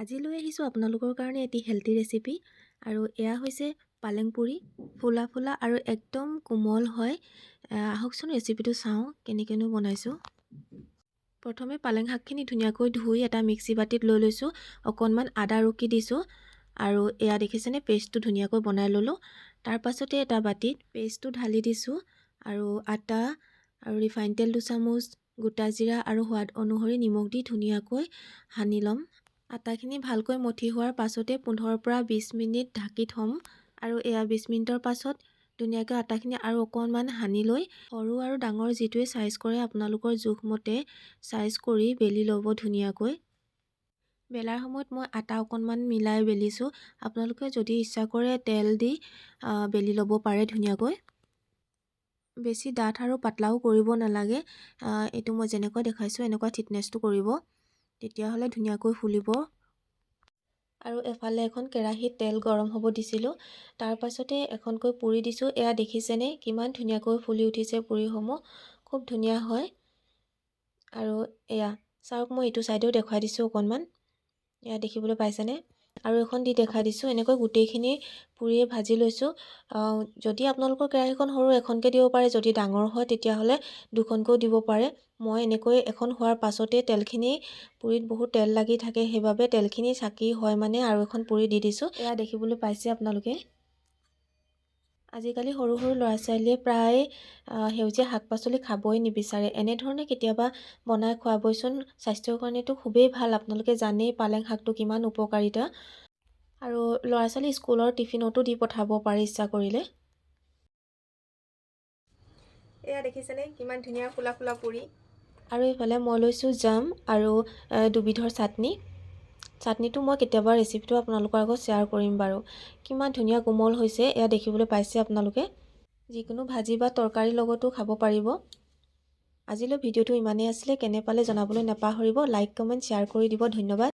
আজি লৈ আহিছোঁ আপোনালোকৰ কাৰণে এটি হেল্থি ৰেচিপি আৰু এয়া হৈছে পালেং পুৰি ফুলা ফুলা আৰু একদম কোমল হয়। আহকচোন ৰেচিপিটো চাওঁ কেনেকৈনো বনাইছোঁ। প্ৰথমে পালেং শাকখিনি ধুনীয়াকৈ ধুই এটা মিক্সি বাতিত লৈ লৈছোঁ। অকণমান আদা ৰুকি দিছোঁ আৰু এয়া দেখিছেনে পেষ্টটো ধুনীয়াকৈ বনাই ল'লোঁ। তাৰ পাছতে এটা বাতিত পেষ্টটো ঢালি দিছোঁ আৰু আটা আৰু ৰিফাইন তেল 2 চামুচ, গোটা জিৰা আৰু সোৱাদ অনুসৰি নিমখ দি ধুনীয়াকৈ সানি ল'ম। আটাখিনি ভালকৈ মঠি হোৱাৰ পাছতে 15 পৰা 20 মিনিট ঢাকি থ'ম আৰু এয়া 20 মিনিটৰ পাছত ধুনীয়াকৈ আটাখিনি আৰু অকণমান সানি লৈ সৰু আৰু ডাঙৰ যিটোৱে চাইজ কৰে আপোনালোকৰ জোখমতে চাইজ কৰি বেলি ল'ব ধুনীয়াকৈ। বেলাৰ সময়ত মই আটা অকণমান মিলাই বেলিছোঁ। আপোনালোকে যদি ইচ্ছা কৰে তেল দি বেলি ল'ব পাৰে ধুনীয়াকৈ। বেছি ডাঠ আৰু পাতলাও কৰিব নালাগে। এইটো মই যেনেকৈ দেখাইছোঁ এনেকুৱা থিকনেছটো কৰিব, তেতিয়াহ'লে ধুনীয়াকৈ ফুলিব। আৰু এফালে এখন কেৰাহীত তেল গৰম হ'ব দিছিলোঁ। তাৰ পাছতে এখনকৈ পুৰি দিছোঁ। এয়া দেখিছেনে কিমান ধুনীয়াকৈ ফুলি উঠিছে পুৰিসমূহ, খুব ধুনীয়া হয়। আৰু এয়া চাওক, মই এইটো ছাইডেও দেখুৱাই দিছোঁ অকণমান, এয়া দেখিবলৈ পাইছেনে। আৰু এখন দি দেখাই দিছোঁ। এনেকৈ গোটেইখিনি পুৰিয়ে ভাজি লৈছোঁ। যদি আপোনালোকৰ কেৰাহীখন সৰু এখনকৈ দিব পাৰে, যদি ডাঙৰ হয় তেতিয়াহ'লে দুখনকৈও দিব পাৰে। মই এনেকৈ এখন হোৱাৰ পাছতে তেলখিনি পুৰিত বহুত তেল লাগি থাকে, সেইবাবে তেলখিনি চাকি হয় মানে আৰু এখন পুৰি দি দিছোঁ। এয়া দেখিবলৈ পাইছে আপোনালোকে। আজিকালি সৰু সৰু ল'ৰা ছোৱালীয়ে প্ৰায় সেউজীয়া শাক পাচলি খাবই নিবিচাৰে। এনেধৰণে কেতিয়াবা বনাই খুৱাবচোন, স্বাস্থ্যৰ কাৰণেতো খুবেই ভাল। আপোনালোকে জানেই পালেং শাকটো কিমান উপকাৰিতা। আৰু ল'ৰা ছোৱালী স্কুলৰ টিফিনতো দি পঠাব পাৰে ইচ্ছা কৰিলে। এয়া দেখিছেনে কিমান ধুনীয়া ফুলা ফুলা পুৰি। আৰু এইফালে মই লৈছোঁ জাম আৰু দুবিধৰ চাটনি। চাটনিটো মই কেতিয়াবা ৰেচিপিটো আপোনালোকৰ আগত শ্বেয়াৰ কৰিম বাৰু। কিমান ধুনীয়া কোমল হৈছে এয়া দেখিবলৈ পাইছে আপোনালোকে। যিকোনো ভাজি বা তৰকাৰীৰ লগতো খাব পাৰিব। আজিলৈ ভিডিঅ'টো ইমানেই আছিলে। কেনে পালে জনাবলৈ নাপাহৰিব। লাইক কমেণ্ট শ্বেয়াৰ কৰি দিব। ধন্যবাদ।